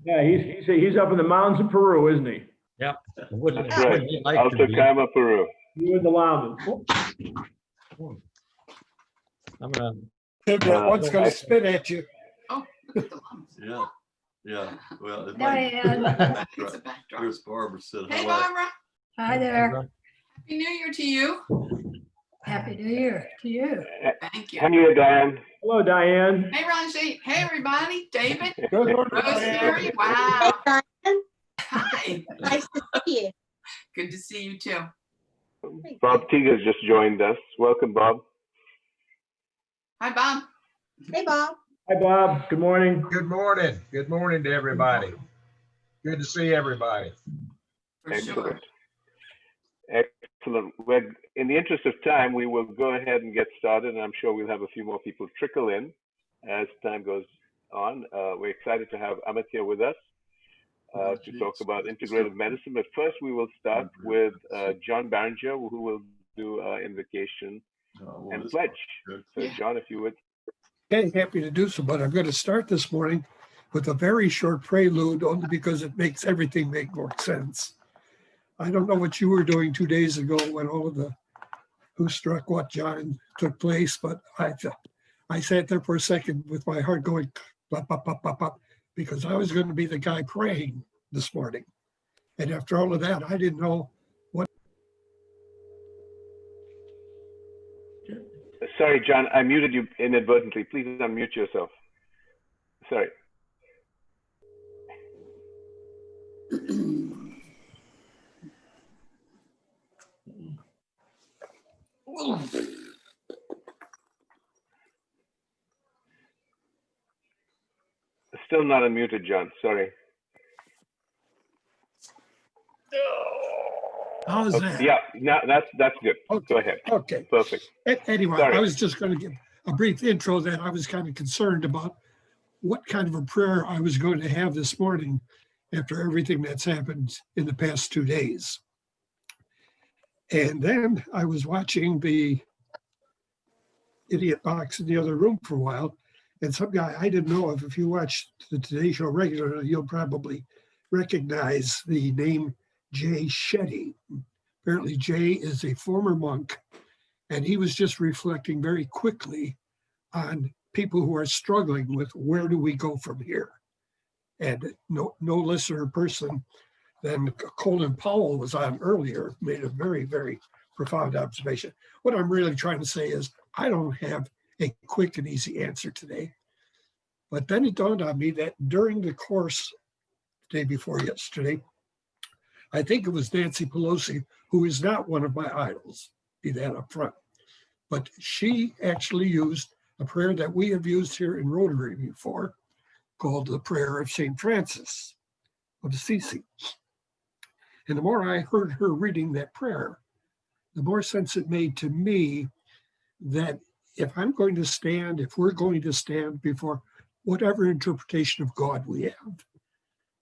Yeah, he's up in the mountains of Peru, isn't he? Yeah. That's right. Alta Cama, Peru. You and the llama. I'm gonna. One's going to spit at you. Oh, look at the lumps. Yeah, yeah, well, it Diane. might. It's a backdrop. Here's Barbara said Hey, hello. Barbara. Hi there. Happy New Year to you. Happy New Year to you. Thank you. How are you, Diane? Hello, Diane. Hey, Ranjit. Hey, everybody. David. Good morning, Rosemary. Diane. Wow. Diane, Hi. nice to see you. Good to see you too. Bob Teager's just joined us. Welcome, Bob. Hi, Bob. Hey, Bob. Hi, Bob. Good morning. Good morning. Good morning to everybody. Good to see everybody. For sure. Excellent. Excellent. Well, in the interest of time, we will go ahead and get started, and I'm sure we'll have a few more people trickle in as time goes on. We're excited to have Amit here with us to talk about integrative medicine. But first, we will start with John Barringer, who will do invocation and pledge. So, John, if you would. Okay, happy to do so, but I'm going to start this morning with a very short prelude only because it makes everything make more sense. I don't know what you were doing 2 days ago when all of the who struck what John took place, but I sat there for a second with my heart going bop, bop, bop, bop, bop, because I was going to be the guy praying this morning. And after all of that, I didn't know what. Sorry, John, I muted you inadvertently. Please unmute yourself. Sorry. Still not unmuted, John. Sorry. How's Okay, that? yeah, now that's good. Okay. Go ahead. Okay. Perfect. Anyway, Sorry. I was just going to give a brief intro that I was kind of concerned about what kind of a prayer I was going to have this morning after everything that's happened in the past 2 days. And then I was watching the Idiot Box in the other room for a while, and some guy I didn't know of, if you watch the Today Show regularly, you'll probably recognize the name Jay Shetty. Apparently Jay is a former monk, and he was just reflecting very quickly on people who are struggling with where do we go from here. And no lesser person than Colin Powell was on earlier, made a very, very profound observation. What I'm really trying to say is I don't have a quick and easy answer today. But then it dawned on me that during the course, the day before yesterday, I think it was Nancy Pelosi, who is not one of my idols, be that up front, but she actually used a prayer that we have used here in Rotary before, called the Prayer of St. Francis of Assisi. And the more I heard her reading that prayer, the more sense it made to me that if we're going to stand before whatever interpretation of God we have,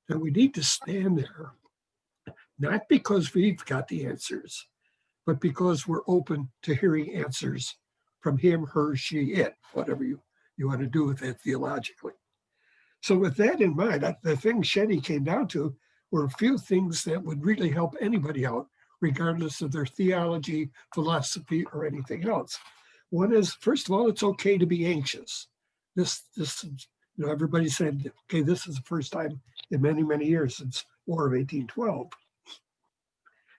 then we need to stand there, not because we've got the answers, but because we're open to hearing answers from him, her, she, it, whatever you want to do with that theologically. So with that in mind, the thing Shetty came down to were a few things that would really help anybody out, regardless of their theology, philosophy, or anything else. One is, first of all, it's okay to be anxious. This everybody said, okay, this is the first time in many, many years since War of 1812.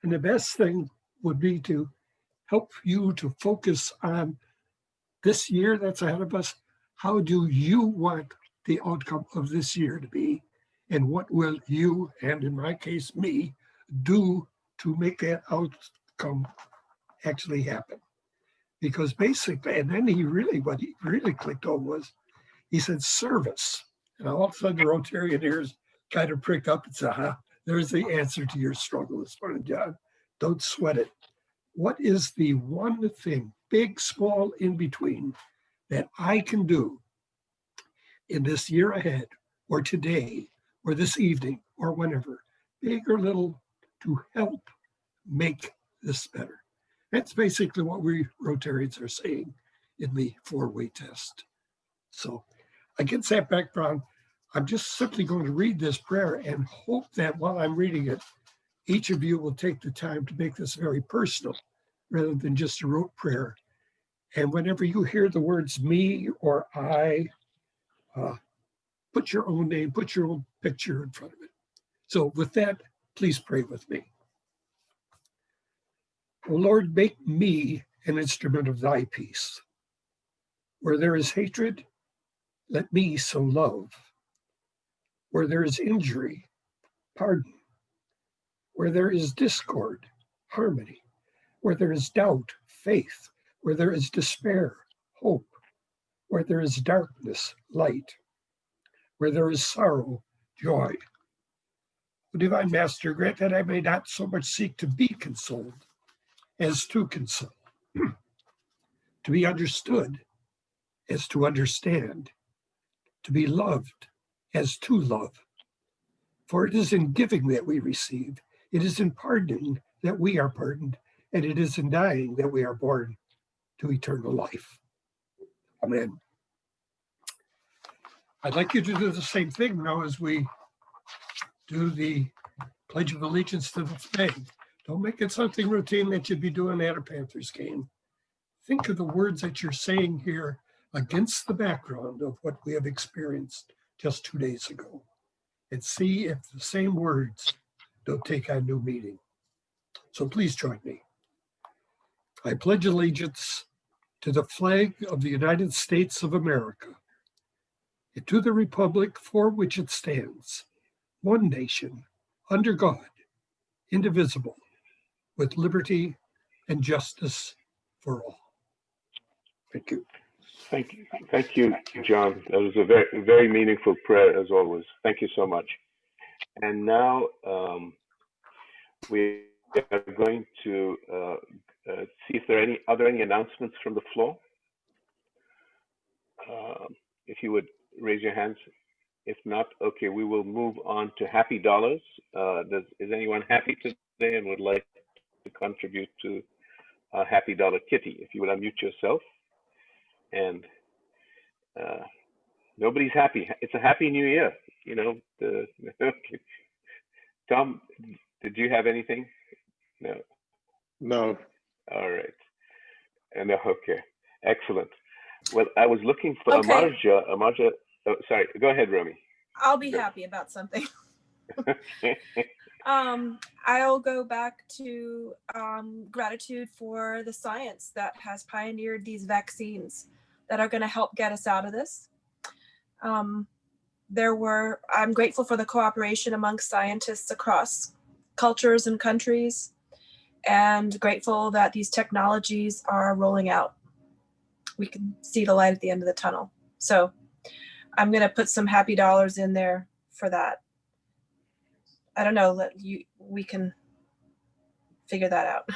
And the best thing would be to help you to focus on this year that's ahead of us. How do you want the outcome of this year to be? And what will you, and in my case, me, do to make that outcome actually happen? Because basically, and then what he really clicked on was, he said service. And all of a sudden the Rotarian ears kind of pricked up and said, there's the answer to your struggle this morning, John. Don't sweat it. What is the one thing, big, small, in between, that I can do in this year ahead, or today, or this evening, or whenever, big or little, to help make this better? That's basically what we Rotarians are saying in the 4-way test. So against that background, I'm just simply going to read this prayer and hope that while I'm reading it, each of you will take the time to make this very personal rather than just a rote prayer. And whenever you hear the words me or I, put your own name, put your own picture in front of it. So with that, please pray with me. O Lord, make me an instrument of thy peace. Where there is hatred, let me sow love. Where there is injury, pardon. Where there is discord, harmony. Where there is doubt, faith. Where there is despair, hope. Where there is darkness, light. Where there is sorrow, joy. O divine Master, grant that I may not so much seek to be consoled as to console, to be understood as to understand, to be loved as to love. For it is in giving that we receive, it is in pardoning that we are pardoned, and it is in dying that we are born to eternal life. Amen. I'd like you to do the same thing now as we do the Pledge of Allegiance to the flag. Don't make it something routine that you'd be doing at a Panthers game. Think of the words that you're saying here against the background of what we have experienced just 2 days ago, and see if the same words don't take on new meaning. So please join me. I pledge allegiance to the flag of the United States of America, and to the republic for which it stands, one nation, under God, indivisible, with liberty and justice for all. Thank you. Thank you, John. That was a very, very meaningful prayer as always. Thank you so much. And now we are going to see if are there any announcements from the floor. If you would raise your hands. If not, okay, we will move on to Happy Dollars. Is anyone happy today and would like to contribute to a Happy Dollar Kitty? If you would unmute yourself. And nobody's happy. It's a happy new year, you know. Tom, did you have anything? No. No. All right. And okay, excellent. Well, I was looking for Okay. Amarja. Oh, sorry. Go ahead, Romy. I'll be happy about something. I'll go back to gratitude for the science that has pioneered these vaccines that are going to help get us out of this. I'm grateful for the cooperation amongst scientists across cultures and countries, and grateful that these technologies are rolling out. We can see the light at the end of the tunnel. So I'm going to put some happy dollars in there for that. I don't know, we can figure that out.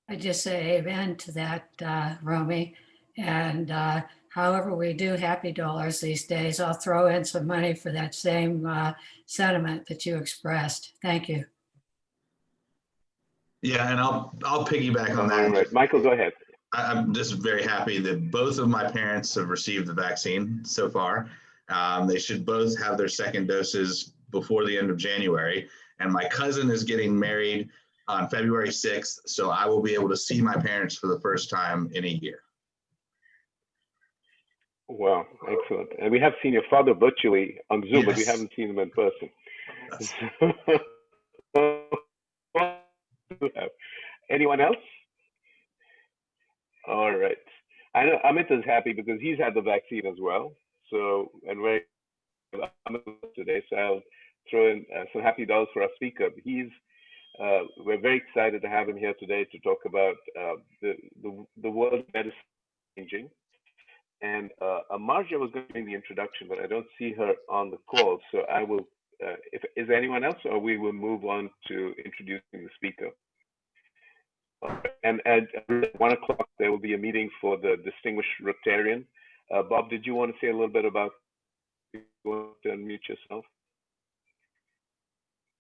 I just say amen to that, Romy. And however we do Happy Dollars these days, I'll throw in some money for that same sentiment that you expressed. Thank you. Yeah, and I'll piggyback on that. All right, Michael, go ahead. I'm just very happy that both of my parents have received the vaccine so far. They should both have their second doses before the end of January. And my cousin is getting married on February 6th, so I will be able to see my parents for the first time in a year. Wow, excellent. And we have seen your father virtually on Zoom, but we Yes. haven't seen him in person. Anyone else? All right. I know Amit is happy because he's had the vaccine as well. So, and we're today, so I'll throw in some happy dollars for our speaker. We're very excited to have him here today to talk about the world of medicine changing. And Amarja was going to do the introduction, but I don't see her on the call. So I will, is there anyone else, or we will move on to introducing the speaker. And at 1 o'clock, there will be a meeting for the distinguished Rotarian. Bob, did you want to say a little bit about, you want to unmute yourself?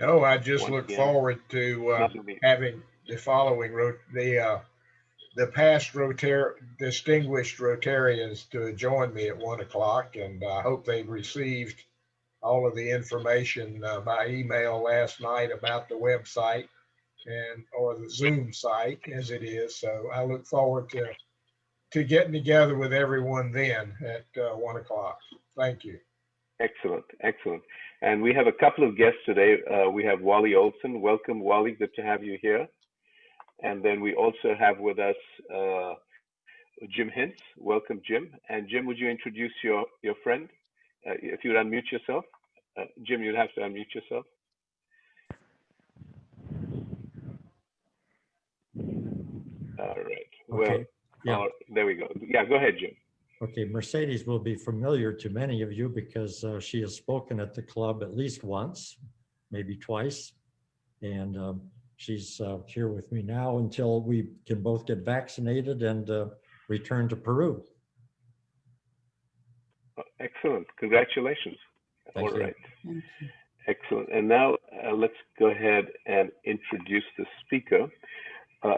No, I just 1 look p.m. forward to Not to be- having the following, the past distinguished Rotarians to join me at 1 o'clock. And I hope they've received all of the information by email last night about the website or the Zoom site as it is. So I look forward to getting together with everyone then at 1 o'clock. Thank you. Excellent, excellent. And we have a couple of guests today. We have Wally Olson. Welcome, Wally. Good to have you here. And then we also have with us Jim Hintz. Welcome, Jim. And Jim, would you introduce your friend? If you would unmute yourself. Jim, you'd have to unmute yourself. All right. Well, Okay. Yeah. there we go. Yeah, go ahead, Jim. Okay. Mercedes will be familiar to many of you because she has spoken at the club at least once, maybe twice. And she's here with me now until we can both get vaccinated and return to Peru. Excellent. Congratulations. Thank All you. right. Excellent. And now let's go ahead and introduce the speaker.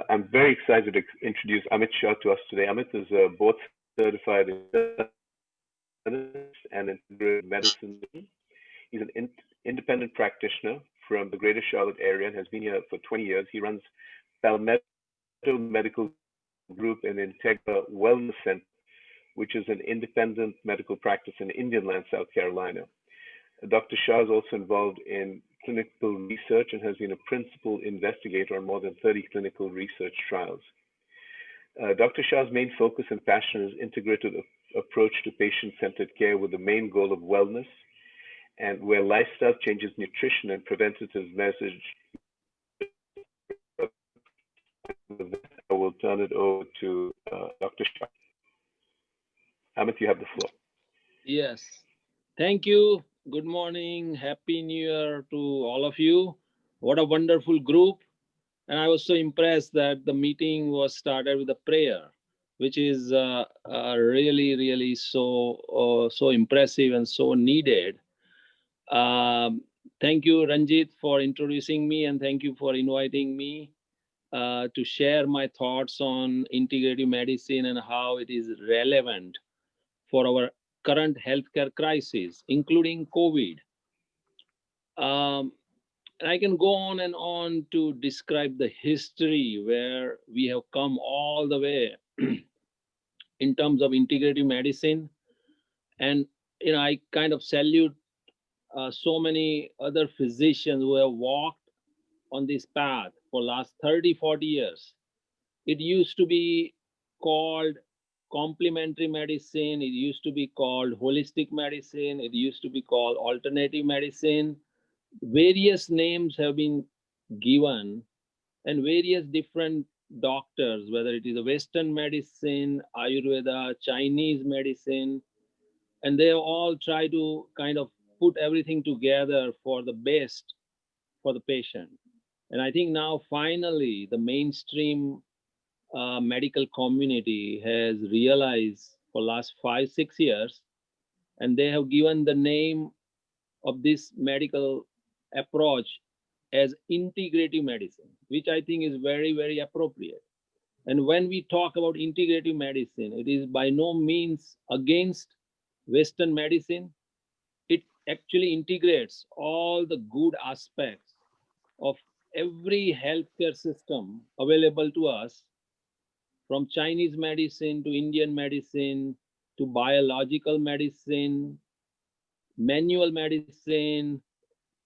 I'm very excited to introduce Amit Shah to us today. Amit is a board certified internist and integrative medicine. He's an independent practitioner from the Greater Charlotte area and has been here for 20 years. He runs Palmetto Medical Group and Integra Wellness Center, which is an independent medical practice in Indian Land, South Carolina. Dr. Shah is also involved in clinical research and has been a principal investigator on more than 30 clinical research trials. Dr. Shah's main focus and passion is integrated approach to patient-centered care with the main goal of wellness, and where lifestyle changes, nutrition, and preventative measures. I will turn it over to Dr. Shah. Amit, you have the floor. Yes, thank you. Good morning. Happy New Year to all of you. What a wonderful group. And I was so impressed that the meeting was started with a prayer, which is really, really so impressive and so needed. Thank you, Ranjit, for introducing me, and thank you for inviting me to share my thoughts on integrative medicine and how it is relevant for our current healthcare crisis, including COVID. And I can go on and on to describe the history where we have come all the way in terms of integrative medicine. And I kind of salute so many other physicians who have walked on this path for last 30, 40 years. It used to be called complementary medicine. It used to be called holistic medicine. It used to be called alternative medicine. Various names have been given, and various different doctors, whether it is a Western medicine, Ayurveda, Chinese medicine, and they all try to kind of put everything together for the best for the patient. And I think now finally the mainstream medical community has realized for last 5-6 years, and they have given the name of this medical approach as integrative medicine, which I think is very, very appropriate. And when we talk about integrative medicine, it is by no means against Western medicine. It actually integrates all the good aspects of every healthcare system available to us, from Chinese medicine to Indian medicine to biological medicine, manual medicine,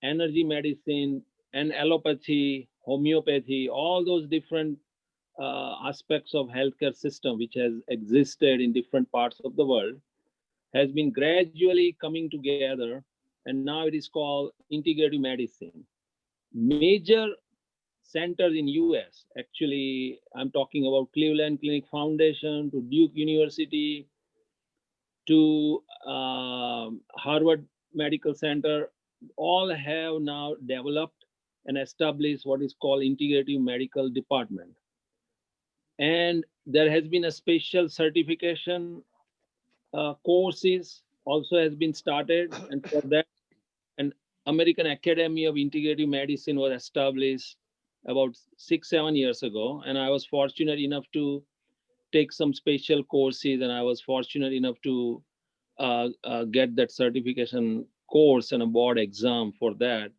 energy medicine, and allopathy, homeopathy, all those different aspects of healthcare system which has existed in different parts of the world has been gradually coming together, and now it is called integrative medicine. Major centers in US, actually, I'm talking about Cleveland Clinic Foundation to Duke University to Harvard Medical Center, all have now developed and established what is called integrative medical department. And there has been a special certification courses also has been started, and for that, and American Academy of Integrative Medicine was established about 6-7 years ago, and I was fortunate enough to take some special courses, and I was fortunate enough to get that certification course and a board exam for that.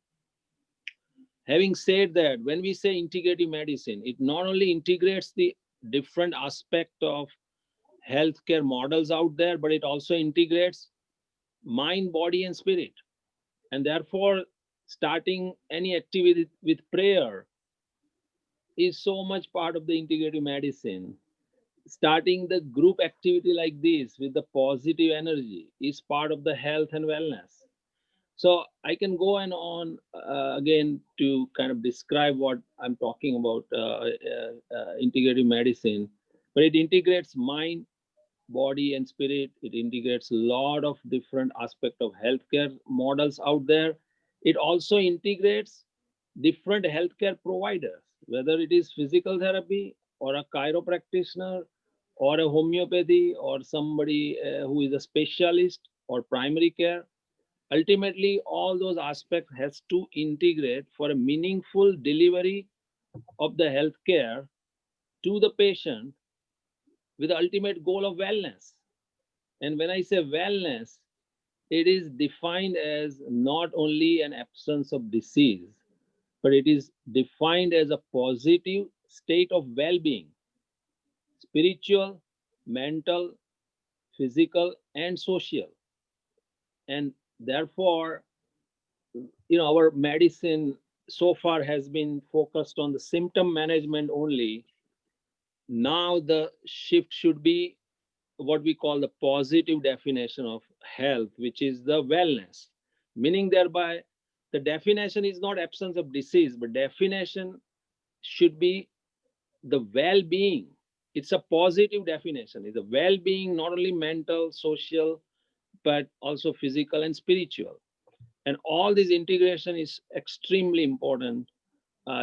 Having said that, when we say integrative medicine, it not only integrates the different aspect of healthcare models out there, but it also integrates mind, body, and spirit. And therefore, starting any activity with prayer is so much part of the integrative medicine. Starting the group activity like this with the positive energy is part of the health and wellness. So I can go and on again to kind of describe what I'm talking about integrative medicine, but it integrates mind, body, and spirit. It integrates a lot of different aspects of healthcare models out there. It also integrates different healthcare providers, whether it is physical therapy or a chiropractor or a homeopathy or somebody who is a specialist or primary care. Ultimately, all those aspects has to integrate for a meaningful delivery of the healthcare to the patient with the ultimate goal of wellness. And when I say wellness, it is defined as not only an absence of disease, but it is defined as a positive state of well-being, spiritual, mental, physical, and social. And therefore, our medicine so far has been focused on the symptom management only. Now the shift should be what we call the positive definition of health, which is the wellness. Meaning thereby, the definition is not absence of disease, but definition should be the well-being. It's a positive definition. It's a well-being, not only mental, social, but also physical and spiritual. And all this integration is extremely important.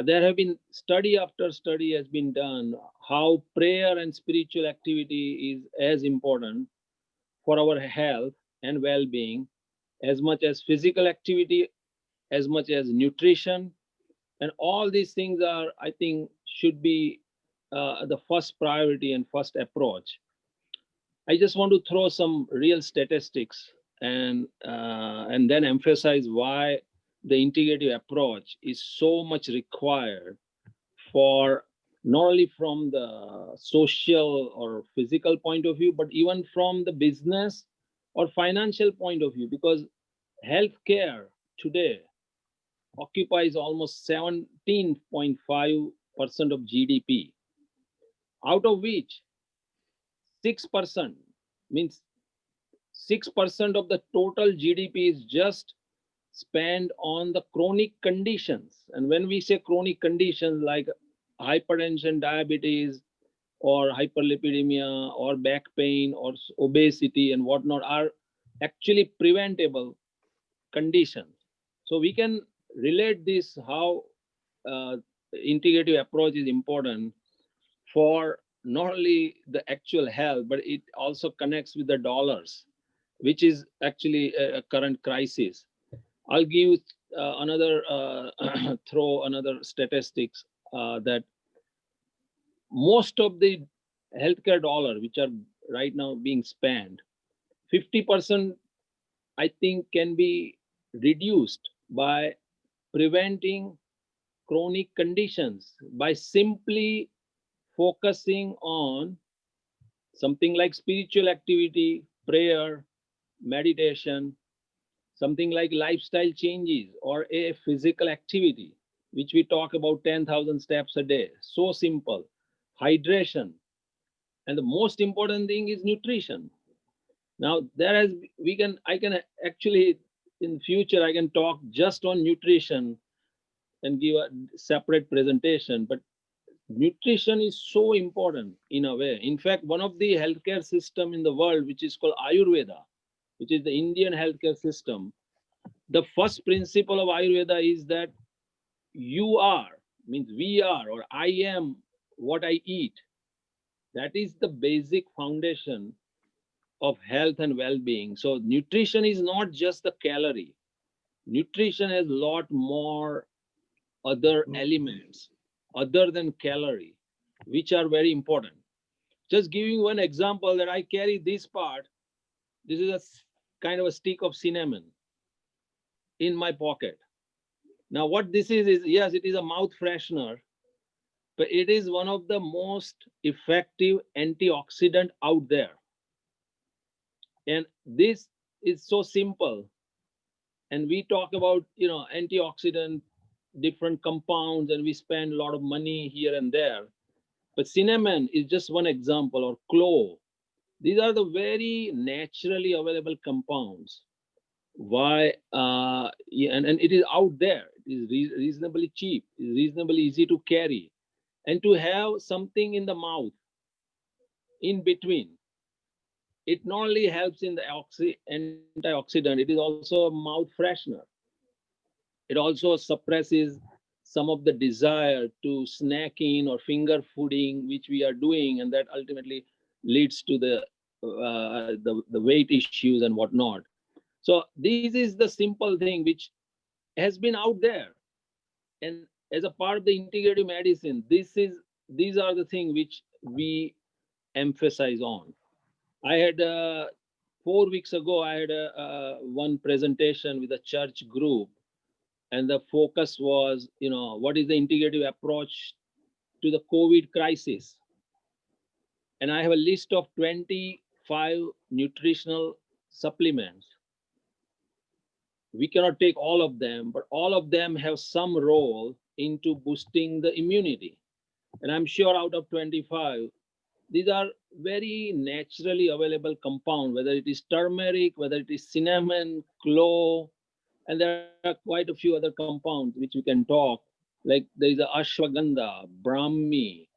There have been study after study has been done how prayer and spiritual activity is as important for our health and well-being, as much as physical activity, as much as nutrition. And all these things are, I think, should be the first priority and first approach. I just want to throw some real statistics and then emphasize why the integrative approach is so much required for not only from the social or physical point of view, but even from the business or financial point of view, because healthcare today occupies almost 17.5% of GDP, out of which 6% means 6% of the total GDP is just spent on the chronic conditions. And when we say chronic conditions like hypertension, diabetes, or hyperlipidemia, or back pain, or obesity, and whatnot, are actually preventable conditions. So we can relate this how integrative approach is important for not only the actual health, but it also connects with the dollars, which is actually a current crisis. I'll give another throw another statistics that most of the healthcare dollar which are right now being spent, 50% I think can be reduced by preventing chronic conditions by simply focusing on something like spiritual activity, prayer, meditation, something like lifestyle changes or a physical activity, which we talk about 10,000 steps a day. So simple. Hydration. And the most important thing is nutrition. Now I can actually in future, I can talk just on nutrition and give a separate presentation, but nutrition is so important in a way. In fact, one of the healthcare system in the world, which is called Ayurveda, which is the Indian healthcare system, the first principle of Ayurveda is that you are, means we are, or I am what I eat. That is the basic foundation of health and well-being. So nutrition is not just the calorie. Nutrition has a lot more other elements other than calorie, which are very important. Just giving one example that I carry this part. This is a kind of a stick of cinnamon in my pocket. Now what this is yes, it is a mouth freshener, but it is one of the most effective antioxidant out there. And this is so simple. And we talk about, antioxidant, different compounds, and we spend a lot of money here and there. But cinnamon is just one example, or clove. These are the very naturally available compounds. Why? And it is out there. It is reasonably cheap. It is reasonably easy to carry. And to have something in the mouth in between, it not only helps in the antioxidant, it is also a mouth freshener. It also suppresses some of the desire to snacking or finger fooding, which we are doing, and that ultimately leads to the weight issues and whatnot. So this is the simple thing which has been out there, and as a part of the integrative medicine, these are the things which we emphasize on. I had 4 weeks ago, I had one presentation with a church group, and the focus was, what is the integrative approach to the COVID crisis? And I have a list of 25 nutritional supplements. We cannot take all of them, but all of them have some role into boosting the immunity. And I'm sure out of 25, these are very naturally available compounds, whether it is turmeric, whether it is cinnamon, clove, and there are quite a few other compounds which we can talk. Like there is a ashwagandha, brahmi,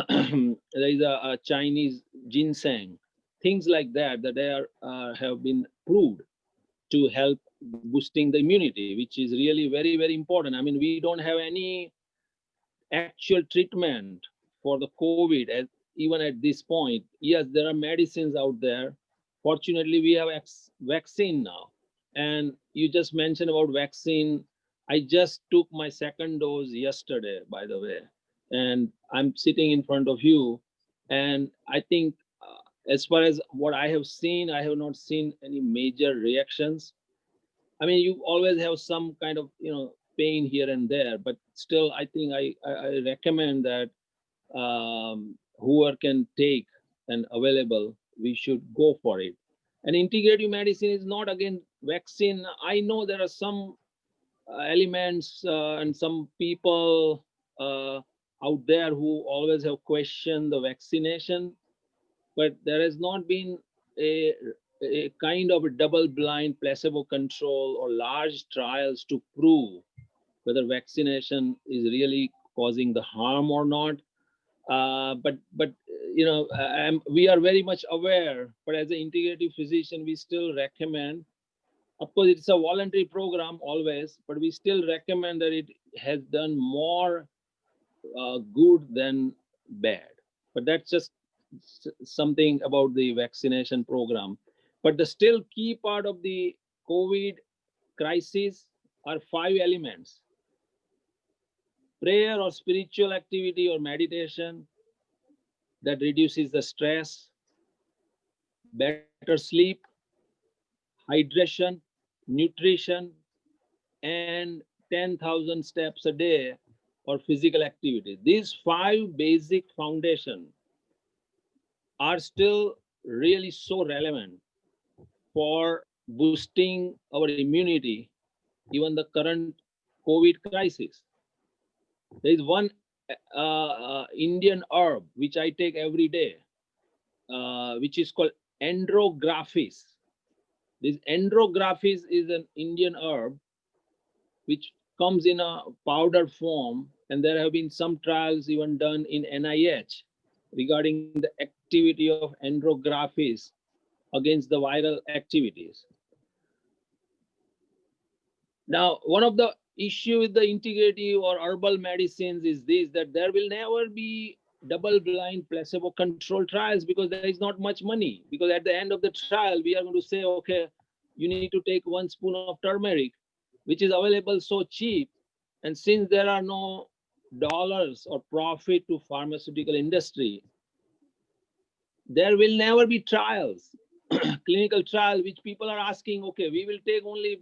there is a Chinese ginseng, things like that they are have been proved to help boosting the immunity, which is really very, very important. I mean, we don't have any actual treatment for the COVID even at this point. Yes, there are medicines out there. Fortunately, we have vaccine now. And you just mentioned about vaccine. I just took my second dose yesterday, by the way, and I'm sitting in front of you. And I think as far as what I have seen, I have not seen any major reactions. I mean, you always have some kind of, pain here and there, but still, I think I recommend that whoever can take and available, we should go for it. And integrative medicine is not again vaccine. I know there are some elements and some people out there who always have questioned the vaccination, but there has not been a kind of a double-blind placebo control or large trials to prove whether vaccination is really causing the harm or not. But we are very much aware, but as an integrative physician, we still recommend. Of course, it's a voluntary program always, but we still recommend that it has done more good than bad. But that's just something about the vaccination program. But the still key part of the COVID crisis are 5 elements: prayer or spiritual activity or meditation that reduces the stress, better sleep, hydration, nutrition, and 10,000 steps a day or physical activity. These 5 basic foundations are still really so relevant for boosting our immunity, even the current COVID crisis. There is one Indian herb which I take every day, which is called andrographis. This andrographis is an Indian herb which comes in a powder form, and there have been some trials even done in NIH regarding the activity of andrographis against the viral activities. Now, one of the issue with the integrative or herbal medicines is this, that there will never be double-blind placebo control trials because there is not much money. Because at the end of the trial, we are going to say, okay, you need to take 1 spoon of turmeric, which is available so cheap. And since there are no dollars or profit to pharmaceutical industry, there will never be trials, clinical trial, which people are asking, okay, we will take only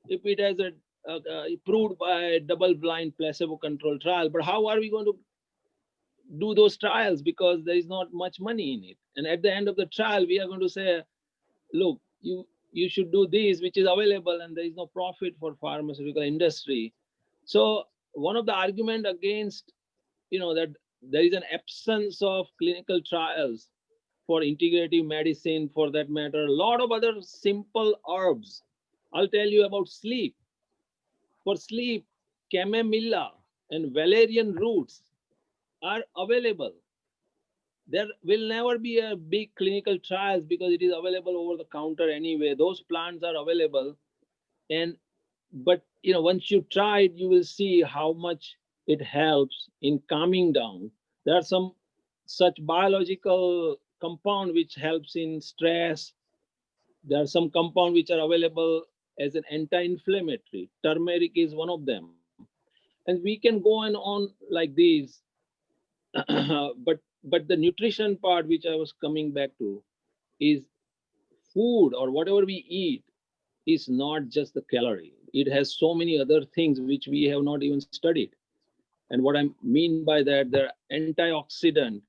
if it has a approved by a double-blind placebo-controlled trial. But how are we going to do those trials? Because there is not much money in it. And at the end of the trial, we are going to say, look, you should do this, which is available, and there is no profit for pharmaceutical industry. So one of the argument against, that there is an absence of clinical trials for integrative medicine, for that matter, a lot of other simple herbs. I'll tell you about sleep. For sleep, chamomilla and valerian roots are available. There will never be a big clinical trials because it is available over the counter anyway. Those plants are available. But once you try it, you will see how much it helps in calming down. There are some such biological compound which helps in stress. There are some compound which are available as an anti-inflammatory. Turmeric is one of them. And we can go on like these. But the nutrition part, which I was coming back to, is food or whatever we eat is not just the calorie. It has so many other things which we have not even studied. And what I mean by that, they're antioxidant,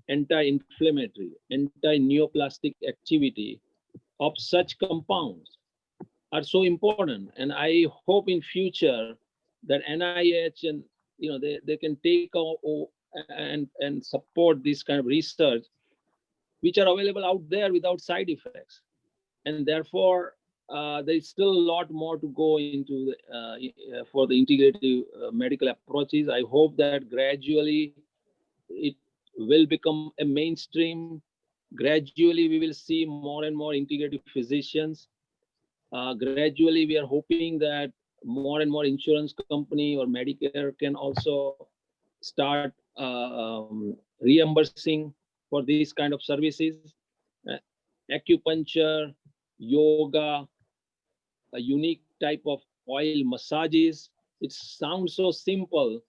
anti-inflammatory, anti-neoplastic activity of such compounds are so important. And I hope in future that NIH and they can take and support this kind of research, which are available out there without side effects. And therefore, there is still a lot more to go into for the integrative medical approaches. I hope that gradually it will become a mainstream. Gradually, we will see more and more integrative physicians. Gradually, we are hoping that more and more insurance company or Medicare can also start reimbursing for these kind of services. Acupuncture, yoga, a unique type of oil massages. It sounds so simple,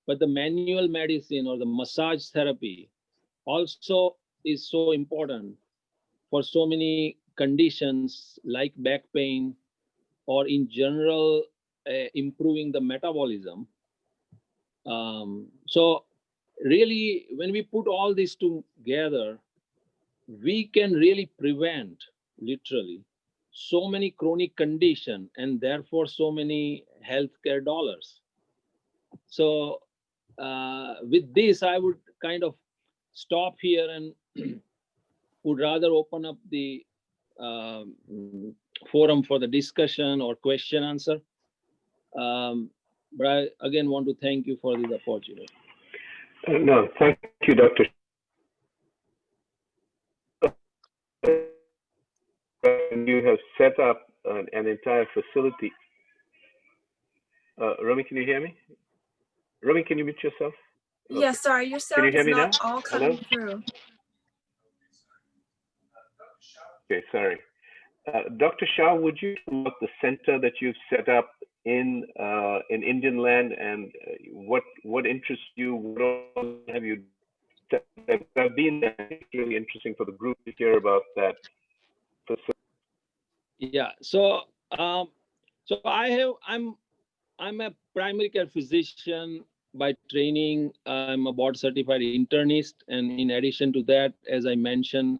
but the manual medicine or the massage therapy also is so important for so many conditions like back pain or in general improving the metabolism. So really, when we put all this together, we can really prevent literally so many chronic conditions and therefore so many healthcare dollars. So with this, I would kind of stop here and would rather open up the forum for the discussion or question answer. But I again want to thank you for this opportunity. No, thank you, Dr. You have set up an entire facility. Romy, can you hear me? Romy, can you mute yourself? Okay. Yeah, sorry, your Can you sound hear is me not now? all coming Hello? through. Okay, sorry. Dr. Shah, would you talk about the center that you've set up in Indian land and what interests you? What all have you done? I've been there. It's really interesting for the group to hear about that facility. Yeah. So I'm a primary care physician by training. I'm a board certified internist, and in addition to that, as I mentioned,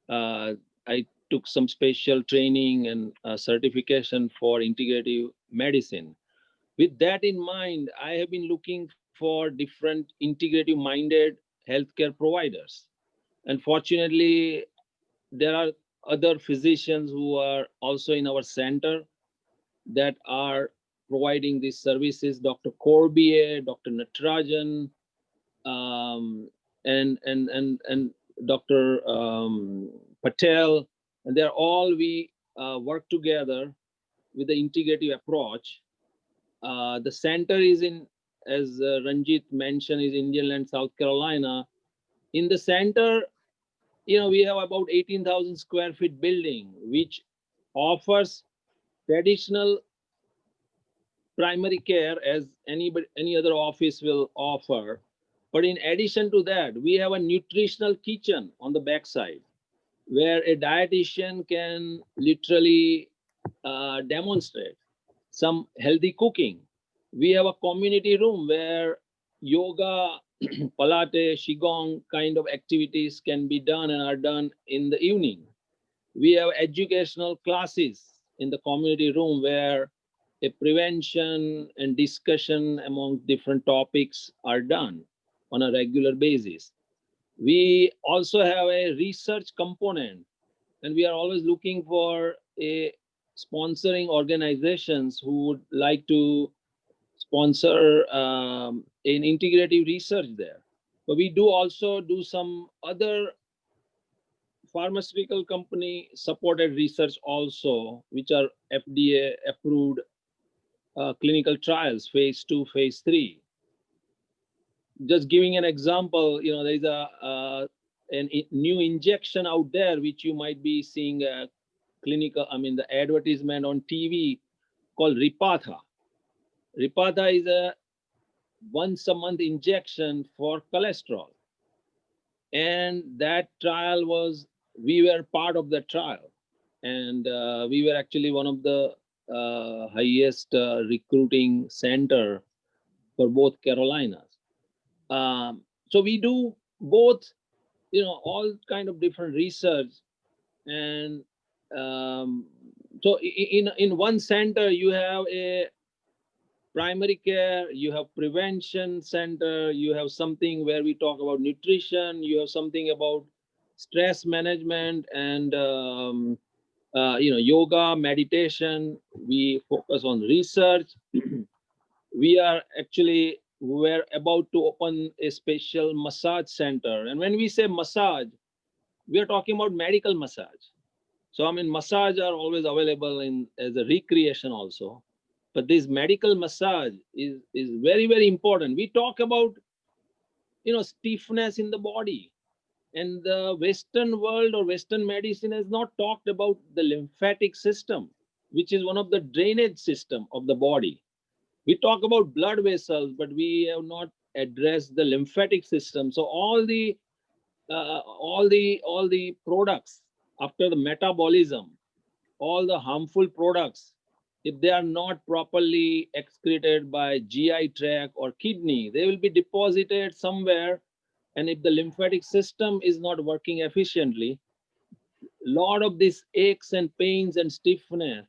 I took some special training and certification for integrative medicine. With that in mind, I have been looking for different integrative minded healthcare providers. And fortunately, there are other physicians who are also in our center that are providing these services, Dr. Corbier, Dr. Natarajan, and Dr. Patel, and they're all, we work together with the integrative approach. The center is in, as Ranjit mentioned, is Indian Land, South Carolina. In the center, we have about 18,000 square feet building, which offers traditional primary care as any other office will offer. But in addition to that, we have a nutritional kitchen on the backside where a dietitian can literally demonstrate some healthy cooking. We have a community room where yoga, Pilates, Qigong kind of activities can be done and are done in the evening. We have educational classes in the community room where a prevention and discussion among different topics are done on a regular basis. We also have a research component, and we are always looking for a sponsoring organizations who would like to sponsor an integrative research there. But we do also do some other pharmaceutical company supported research also, which are FDA approved clinical trials, phase 2, phase 3. Just giving an example, there is a new injection out there, which you might be seeing the advertisement on TV called Repatha. Repatha is a once a month injection for cholesterol. And that trial we were part of the trial. And we were actually one of the highest recruiting center for both Carolinas. So we do both, all kind of different research. And so in one center, you have a primary care, you have prevention center, you have something where we talk about nutrition, you have something about stress management and yoga, meditation. We focus on research. We're about to open a special massage center. And when we say massage, we are talking about medical massage. So massage are always available as a recreation also. But this medical massage is very, very important. We talk about, stiffness in the body. And the Western world or Western medicine has not talked about the lymphatic system, which is one of the drainage system of the body. We talk about blood vessels, but we have not addressed the lymphatic system. So all the products after the metabolism, all the harmful products, if they are not properly excreted by GI tract or kidney, they will be deposited somewhere. And if the lymphatic system is not working efficiently, a lot of these aches and pains and stiffness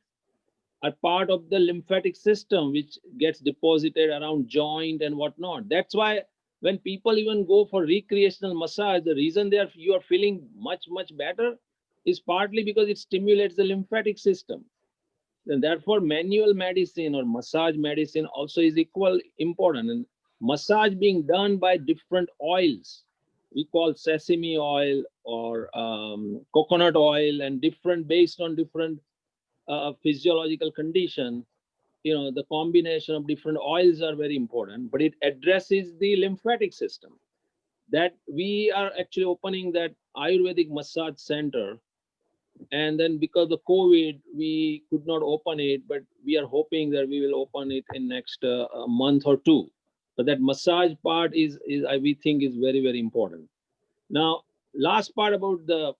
are part of the lymphatic system, which gets deposited around joint and whatnot. That's why when people even go for recreational massage, the reason you are feeling much, much better is partly because it stimulates the lymphatic system. And therefore, manual medicine or massage medicine also is equal important. And massage being done by different oils, we call sesame oil or coconut oil, and different based on different physiological condition. The combination of different oils are very important, but it addresses the lymphatic system. That we are actually opening that Ayurvedic massage center. And then because of COVID, we could not open it, but we are hoping that we will open it in next month or two. But that massage part we think is very, very important. Now, last part about the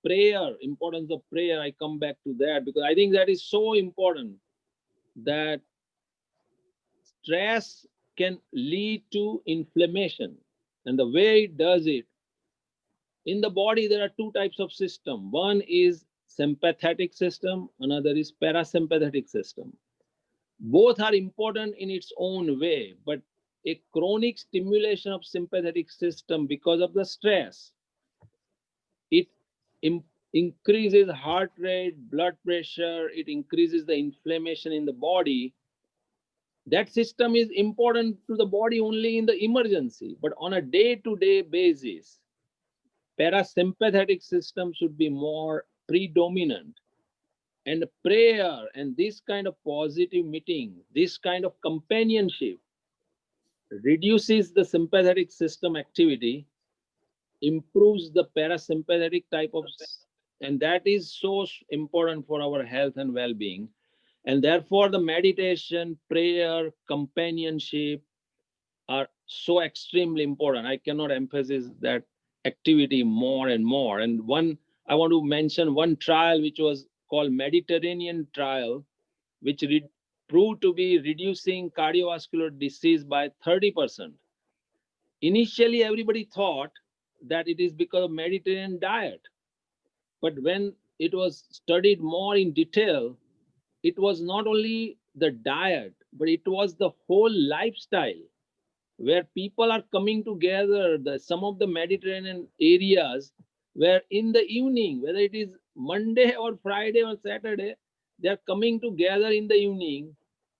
prayer, importance of prayer, I come back to that because I think that is so important, that stress can lead to inflammation. And the way it does it, in the body, there are two types of system. One is sympathetic system, another is parasympathetic system. Both are important in its own way, but a chronic stimulation of sympathetic system because of the stress, it increases heart rate, blood pressure, it increases the inflammation in the body. That system is important to the body only in the emergency, but on a day-to-day basis, parasympathetic system should be more predominant. And prayer and this kind of positive meeting, this kind of companionship reduces the sympathetic system activity, improves the parasympathetic type of, and that is so important for our health and well-being. And therefore, the meditation, prayer, companionship are so extremely important. I cannot emphasize that activity more and more. And I want to mention one trial which was called Mediterranean trial, which proved to be reducing cardiovascular disease by 30%. Initially, everybody thought that it is because of Mediterranean diet. But when it was studied more in detail, it was not only the diet, but it was the whole lifestyle where people are coming together. Some of the Mediterranean areas where in the evening, whether it is Monday or Friday or Saturday, they are coming together in the evening,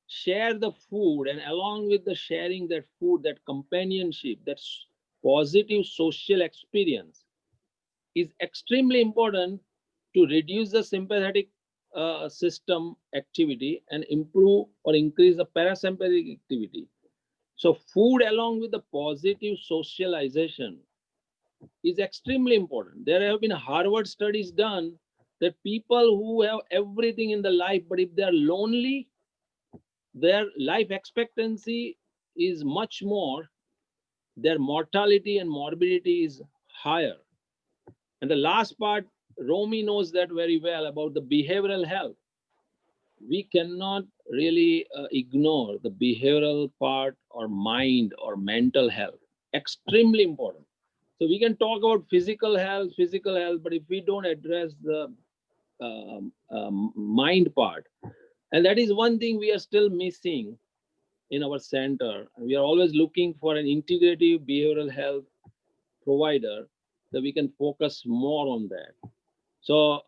share the food, and along with the sharing that food, that companionship, that positive social experience is extremely important to reduce the sympathetic system activity and improve or increase the parasympathetic activity. So food along with the positive socialization is extremely important. There have been Harvard studies done that people who have everything in the life, but if they are lonely, their life expectancy is much more, their mortality and morbidity is higher. And the last part, Romy knows that very well about the behavioral health. We cannot really ignore the behavioral part or mind or mental health. Extremely important. So we can talk about physical health, but if we don't address the mind part, and that is one thing we are still missing in our center. We are always looking for an integrative behavioral health provider that we can focus more on that. So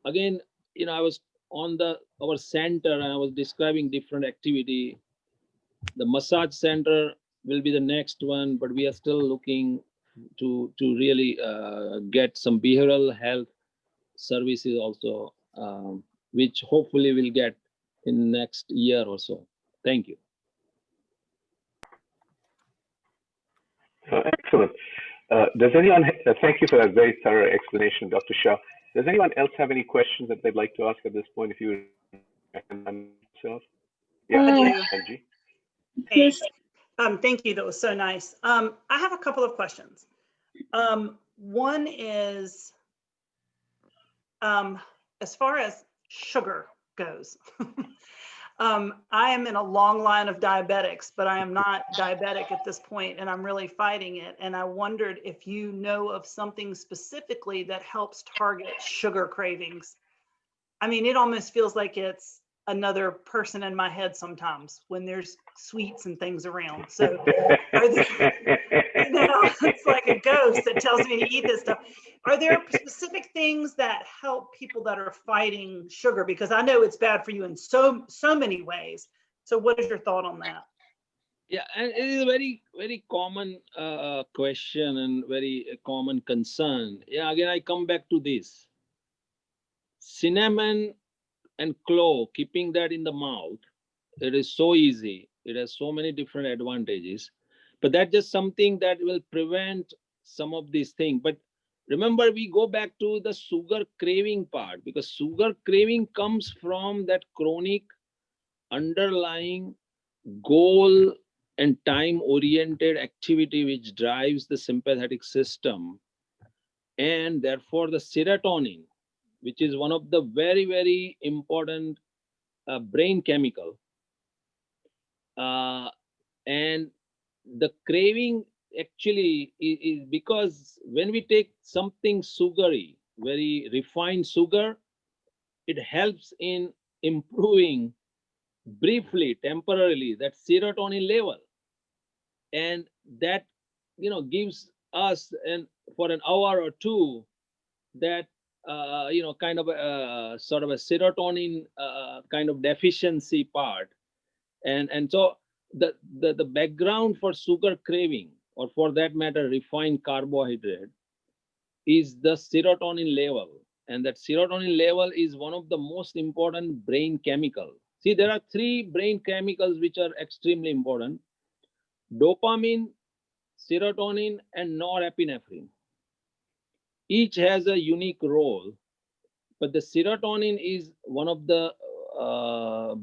again, I was on our center and I was describing different activity. The massage center will be the next one, but we are still looking to really get some behavioral health services also, which hopefully we'll get in next year or so. Thank you. Excellent. Does anyone, thank you for that very thorough explanation, Dr. Shah. Does anyone else have any questions that they'd like to ask at this point? If you recommend yourself. Yeah, Angie. Yes. Thank you. That was so nice. I have a couple of questions. One is, as far as sugar goes, I am in a long line of diabetics, but I am not diabetic at this point, and I'm really fighting it. And I wondered if you know of something specifically that helps target sugar cravings. I mean, it almost feels like it's another person in my head sometimes when there's sweets and things around. So it's like a ghost that tells me to eat this stuff. Are there specific things that help people that are fighting sugar? Because I know it's bad for you in so many ways. So what is your thought on that? Yeah, and it is a very, very common question and very common concern. Yeah, again, I come back to this. Cinnamon and clove, keeping that in the mouth, it is so easy. It has so many different advantages, but that's just something that will prevent some of these things. But remember, we go back to the sugar craving part, because sugar craving comes from that chronic underlying goal and time-oriented activity which drives the sympathetic system, and therefore the serotonin, which is one of the very, very important brain chemical. And the craving actually is because when we take something sugary, very refined sugar, it helps in improving briefly, temporarily, that serotonin level. And that, gives us, and for an hour or two, that kind of sort of a serotonin kind of deficiency part, and so the background for sugar craving, or for that matter refined carbohydrate, is the serotonin level, and that serotonin level is one of the most important brain chemical. See, there are three brain chemicals which are extremely important: dopamine, serotonin, and norepinephrine. Each has a unique role, but the serotonin is one of the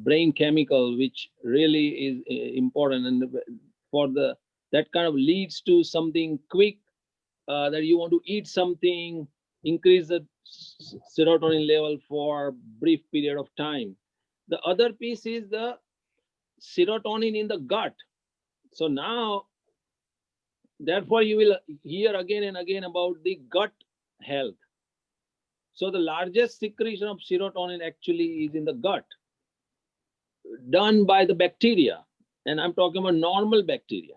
brain chemical, which really is important, and for that kind of leads to something quick, that you want to eat something, increase the serotonin level for brief period of time. The other piece is the serotonin in the gut. So now, therefore, you will hear again and again about the gut health. So the largest secretion of serotonin actually is in the gut, done by the bacteria. And I'm talking about normal bacteria.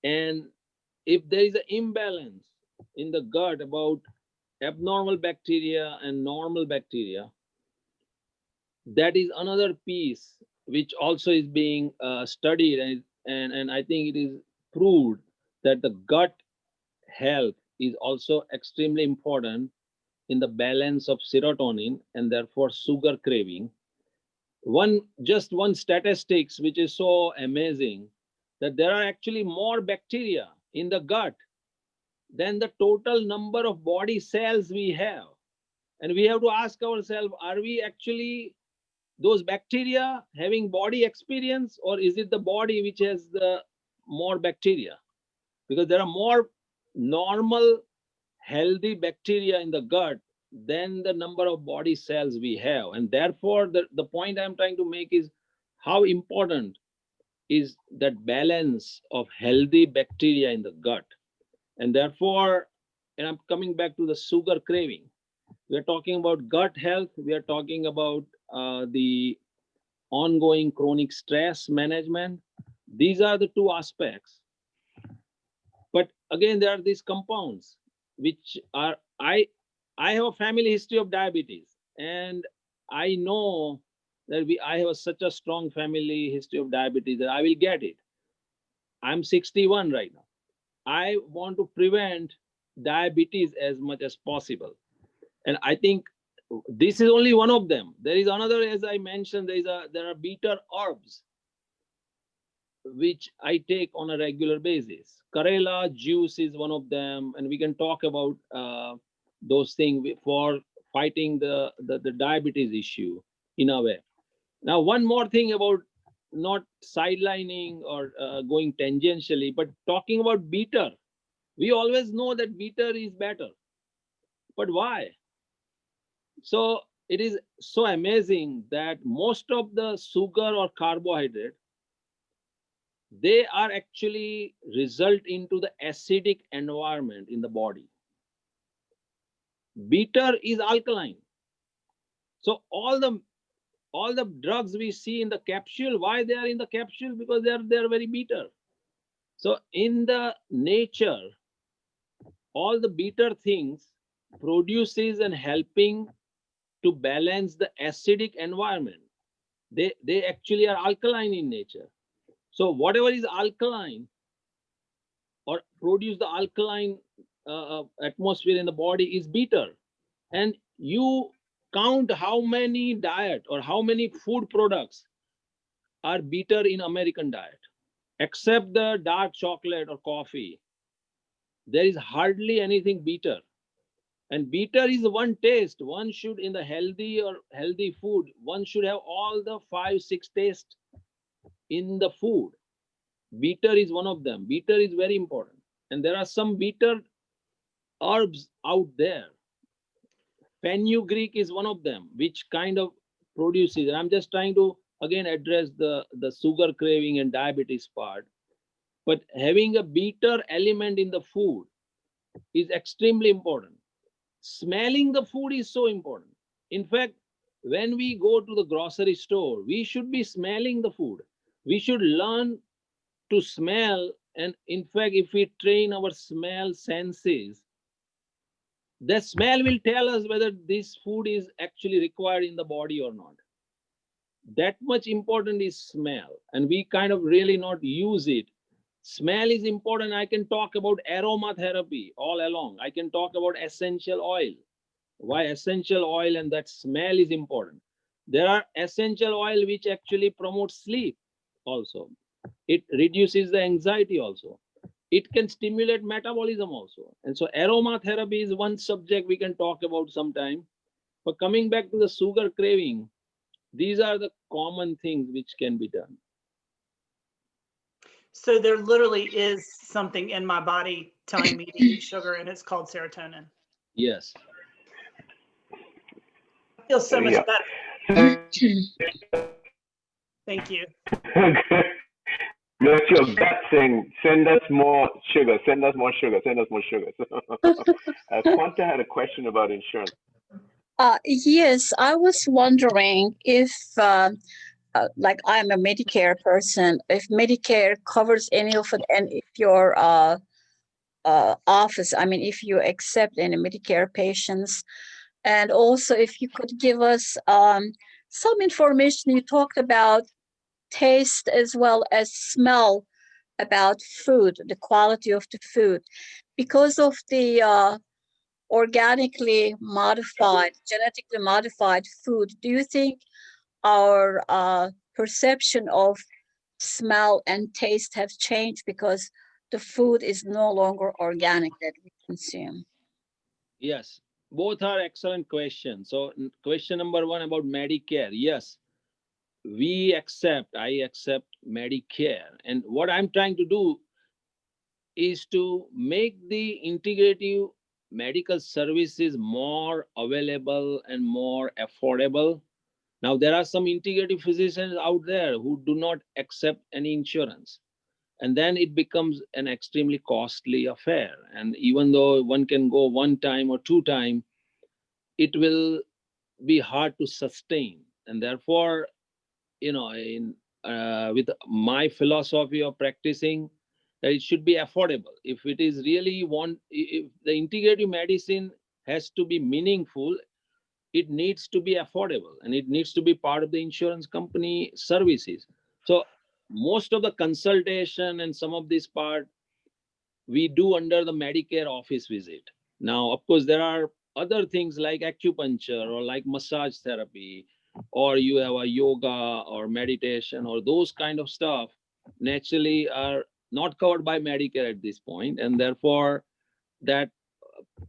And if there is an imbalance in the gut about abnormal bacteria and normal bacteria, that is another piece which also is being studied. And I think it is proved that the gut health is also extremely important in the balance of serotonin and therefore sugar craving. Just one statistics which is so amazing, that there are actually more bacteria in the gut than the total number of body cells we have. And we have to ask ourselves, are we actually those bacteria having body experience, or is it the body which has the more bacteria? Because there are more normal healthy bacteria in the gut than the number of body cells we have. And therefore, the point I'm trying to make is how important is that balance of healthy bacteria in the gut. And therefore, and I'm coming back to the sugar craving. We're talking about gut health. We are talking about the ongoing chronic stress management. These are the two aspects. But again, there are these compounds which are, I have a family history of diabetes, and I know that I have such a strong family history of diabetes that I will get it. I'm 61 right now. I want to prevent diabetes as much as possible. And I think this is only one of them. There is another, as I mentioned, there are bitter herbs which I take on a regular basis. Karela juice is one of them, and we can talk about those things for fighting the diabetes issue in a way. Now, one more thing about not sidelining or going tangentially, but talking about bitter. We always know that bitter is better, but why? So it is so amazing that most of the sugar or carbohydrate, they are actually result into the acidic environment in the body. Bitter is alkaline. So all the drugs we see in the capsule, why they are in the capsule? Because they are very bitter. So in the nature, all the bitter things produces and helping to balance the acidic environment. They actually are alkaline in nature. So whatever is alkaline or produce the alkaline atmosphere in the body is bitter. And you count how many diet or how many food products are bitter in American diet. Except the dark chocolate or coffee, there is hardly anything bitter. And bitter is one taste. One should, in the healthy food, one should have all the 5-6 tastes in the food. Bitter is one of them. Bitter is very important. And there are some bitter herbs out there. Fenugreek is one of them, which kind of produces, and I'm just trying to again address the sugar craving and diabetes part. But having a bitter element in the food is extremely important. Smelling the food is so important. In fact, when we go to the grocery store, we should be smelling the food. We should learn to smell. And in fact, if we train our smell senses, the smell will tell us whether this food is actually required in the body or not. That much important is smell, and we kind of really not use it. Smell is important. I can talk about aromatherapy all along. I can talk about essential oil, why essential oil and that smell is important. There are essential oil which actually promote sleep also. It reduces the anxiety also. It can stimulate metabolism also. And so aromatherapy is one subject we can talk about sometime. But coming back to the sugar craving, These are the common things which can be done. So there literally is something in my body telling me to eat sugar, and it's called serotonin. Yes. I feel so much Yeah. better. Thank you. That's your gut saying, send us more sugar, send us more sugar, send us more sugar. Quanta had a question about insurance. Yes, I was wondering if, like, I'm a Medicare person, if Medicare covers any of it, and if your office, I mean, if you accept any Medicare patients, and also if you could give us some information. You talked about taste as well as smell about food, the quality of the food, because of the organically modified, genetically modified food. Do you think our perception of smell and taste have changed because the food is no longer organic that we consume? Yes, both are excellent questions. So question number one about Medicare. Yes, I accept Medicare. And what I'm trying to do is to make the integrative medical services more available and more affordable. Now, there are some integrative physicians out there who do not accept any insurance. And then it becomes an extremely costly affair. And even though one can go one time or two times, it will be hard to sustain. And therefore, with my philosophy of practicing, that it should be affordable. If it is really if the integrative medicine has to be meaningful, it needs to be affordable and it needs to be part of the insurance company services. So most of the consultation and some of this part we do under the Medicare office visit. Now, of course, there are other things like acupuncture or like massage therapy, or you have a yoga or meditation or those kind of stuff naturally are not covered by Medicare at this point, and therefore that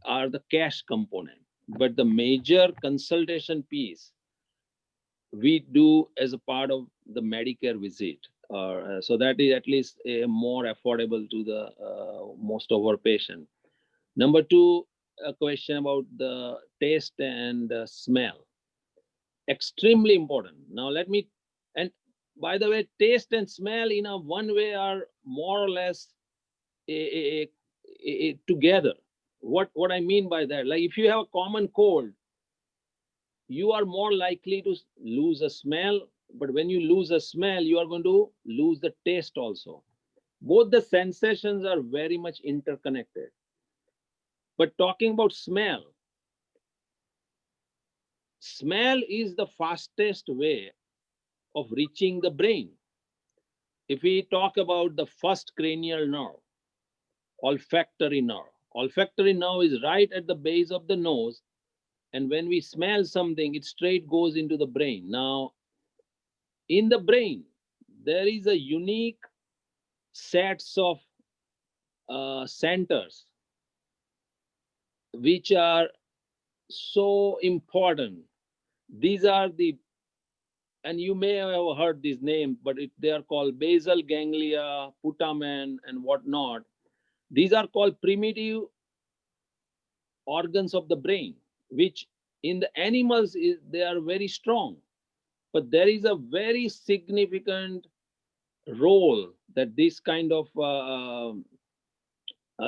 are the cash component. But the major consultation piece we do as a part of the Medicare visit. So that is at least more affordable to the most of our patients. Number two, a question about the taste and smell. Extremely important. Now and by the way, taste and smell in a one way are more or less together. What I mean by that, like if you have a common cold, you are more likely to lose a smell, but when you lose a smell, you are going to lose the taste also. Both the sensations are very much interconnected. But talking about smell is the fastest way of reaching the brain. If we talk about the first cranial nerve, olfactory nerve is right at the base of the nose. And when we smell something, it straight goes into the brain. Now, in the brain, there is a unique sets of centers which are so important. These are and you may have heard these names, but they are called basal ganglia, putamen, and whatnot. These are called primitive organs of the brain, which in the animals they are very strong. But there is a very significant role that this kind of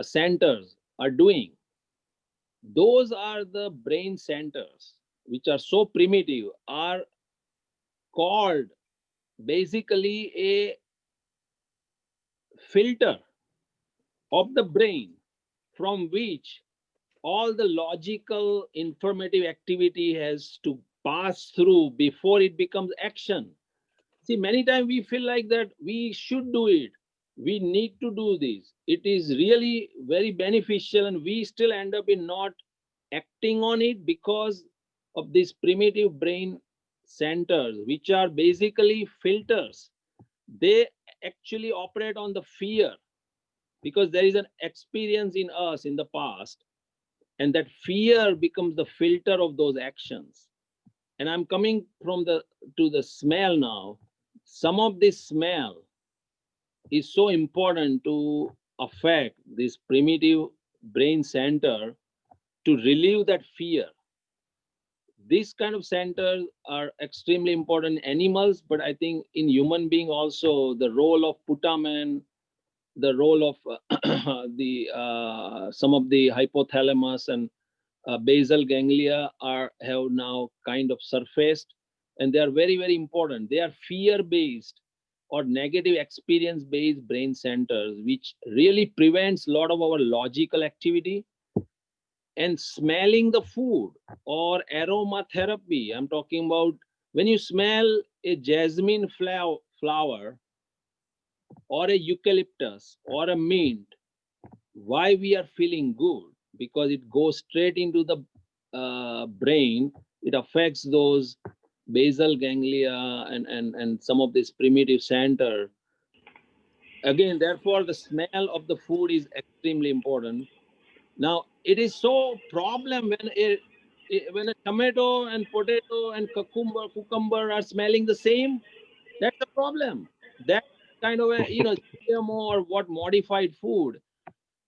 centers are doing. Those are the brain centers which are so primitive, are called basically a filter of the brain from which all the logical informative activity has to pass through before it becomes action. See, many times we feel like that we should do it, we need to do this, it is really very beneficial, and we still end up in not acting on it because of these primitive brain centers, which are basically filters. They actually operate on the fear, because there is an experience in us in the past, and that fear becomes the filter of those actions. And I'm coming from to the smell now. Some of this smell is so important to affect this primitive brain center to relieve that fear. These kind of centers are extremely important in animals, but I think in human being also, the role of putamen, the role of some of the hypothalamus and basal ganglia have now kind of surfaced, and they are very, very important. They are fear-based or negative experience-based brain centers, which really prevents a lot of our logical activity. And smelling the food or aromatherapy, I'm talking about when you smell a jasmine flower or a eucalyptus or a mint, why we are feeling good? Because it goes straight into the brain. It affects those basal ganglia and some of this primitive center. Again, therefore, the smell of the food is extremely important. Now, it is so problem when a tomato and potato and cucumber are smelling the same. That's the problem. That kind of a GMO or what modified food,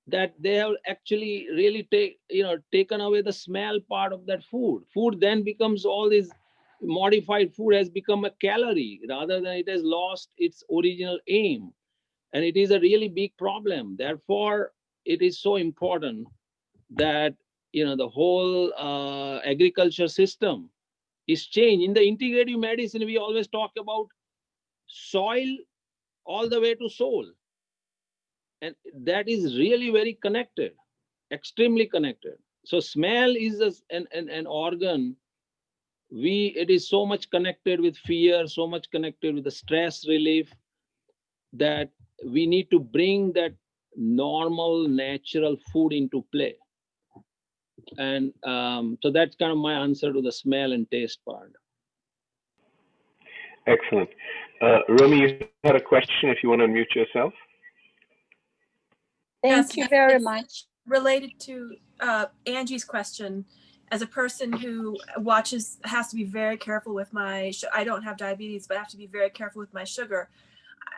that they have actually really taken away the smell part of that food. Food then becomes all this modified food has become a calorie rather than it has lost its original aim. And it is a really big problem. Therefore, it is so important that the whole agriculture system is changed. In the integrative medicine, we always talk about soil all the way to soul. And that is really very connected, extremely connected. So smell is an organ. It is so much connected with fear, so much connected with the stress relief, that we need to bring that normal, natural food into play. And so that's kind of my answer to the smell and taste part. Excellent. Romy, you had a question if you want to unmute yourself. Thank you very much. Related to Angie's question, as a person who has to be very careful with I don't have diabetes, but I have to be very careful with my sugar.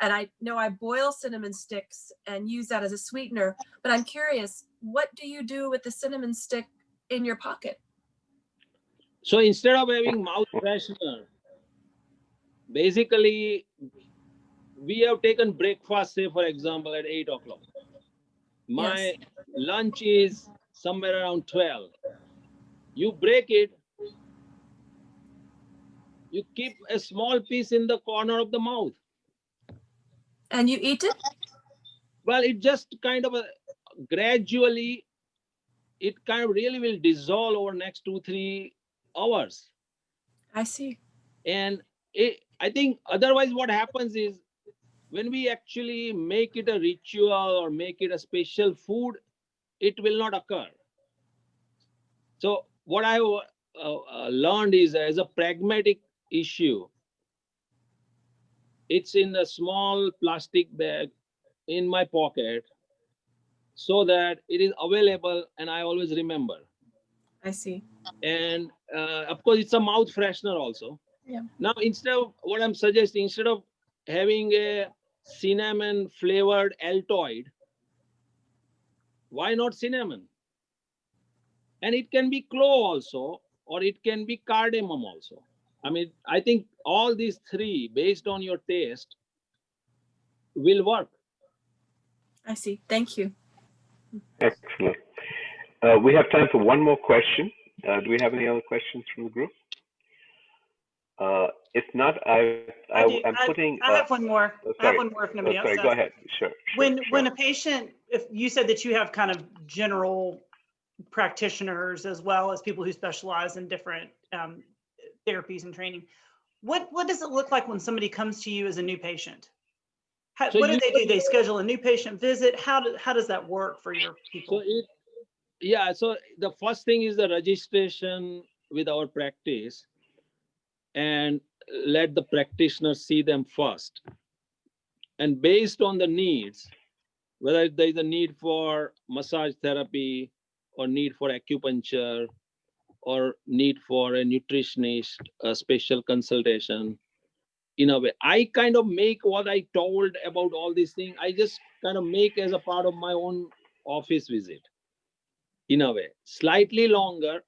And I know I boil cinnamon sticks and use that as a sweetener, but I'm curious, what do you do with the cinnamon stick in your pocket? So instead of having mouth freshener, basically we have taken breakfast, say for example, at 8 o'clock. My lunch is somewhere around 12. You break it, you keep a small piece in the corner of the mouth. And you eat it? Well, it just kind of gradually, it kind of really will dissolve over next 2-3 hours. I see. And I think otherwise what happens is when we actually make it a ritual or make it a special food, it will not occur. So what I learned is, as a pragmatic issue, it's in a small plastic bag in my pocket so that it is available and I always remember. I see. And of course, it's a mouth freshener also. Yeah. Now, instead of what I'm suggesting, instead of having a cinnamon flavored Altoid, why not cinnamon? And it can be clove also, or it can be cardamom also. I mean, I think all these three, based on your taste, will work. I see. Thank you. Excellent. We have time for one more question. Do we have any other questions from the group? If not, I'm putting. I have one more. I have Sorry. one more if nobody else Sorry, does. go ahead. Sure. When a patient, if you said that you have kind of general practitioners as well as people who specialize in different therapies and training, what does it look like when somebody comes to you as a new patient? What do they do? They schedule a new patient visit. How does that work for your people? So the first thing is the registration with our practice, and let the practitioner see them first. And based on the needs, whether there is a need for massage therapy or need for acupuncture or need for a nutritionist, a special consultation. In a way, I kind of make what I told about all these things, I just kind of make as a part of my own office visit. In a way, slightly longer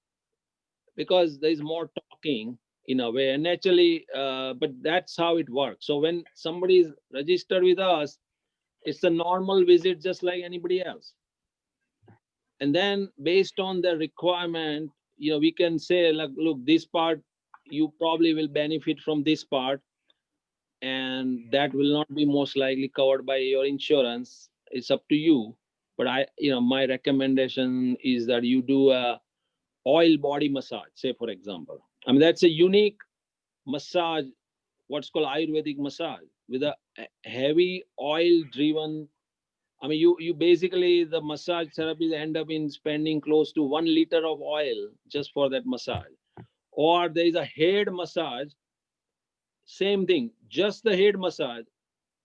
because there is more talking in a way, and naturally, but that's how it works. So when somebody is registered with us, it's a normal visit just like anybody else. And then based on the requirement, we can say, like, look, this part, you probably will benefit from this part, and that will not be most likely covered by your insurance. It's up to you. But my recommendation is that you do a oil body massage, say, for example. I mean, that's a unique massage, what's called Ayurvedic massage, with a heavy oil driven. I mean, you basically, the massage therapies end up in spending close to 1 liter of oil just for that massage. Or there is a head massage, same thing, just the head massage.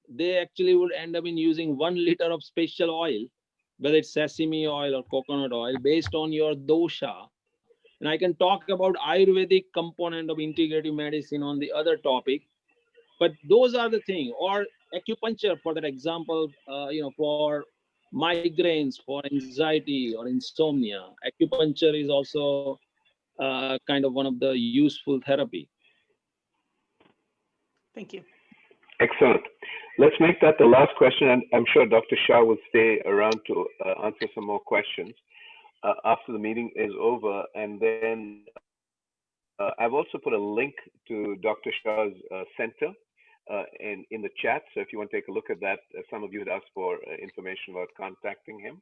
They actually would end up in using 1 liter of special oil, whether it's sesame oil or coconut oil, based on your dosha. And I can talk about Ayurvedic component of integrative medicine on the other topic, but those are the things. Or acupuncture, for that example, for migraines, for anxiety or insomnia. Acupuncture is also kind of one of the useful therapy. Thank you. Excellent. Let's make that the last question, and I'm sure Dr. Shah will stay around to answer some more questions after the meeting is over. And then I've also put a link to Dr. Shah's center in the chat. So if you want to take a look at that, some of you had asked for information about contacting him.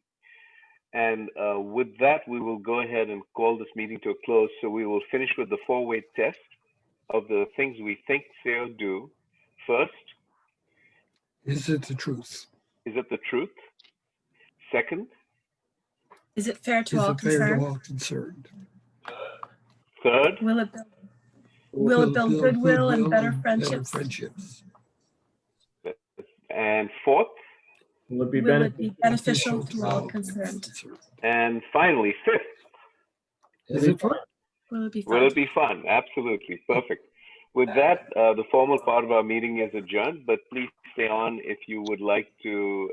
And with that, we will go ahead and call this meeting to a close. So we will finish with the 4-way test of the things we think, say, or do. First, Is it the truth? is it the truth? Second, Is it fair to Is all it fair to concerned? all concerned? third, Will it build goodwill and better friendships? and fourth, Will it be Will it be beneficial? beneficial to all concerned? and finally, fifth. Is it fun? Will it be fun? Will it be fun? Absolutely. Perfect. With that, the formal part of our meeting is adjourned, but please stay on if you would like to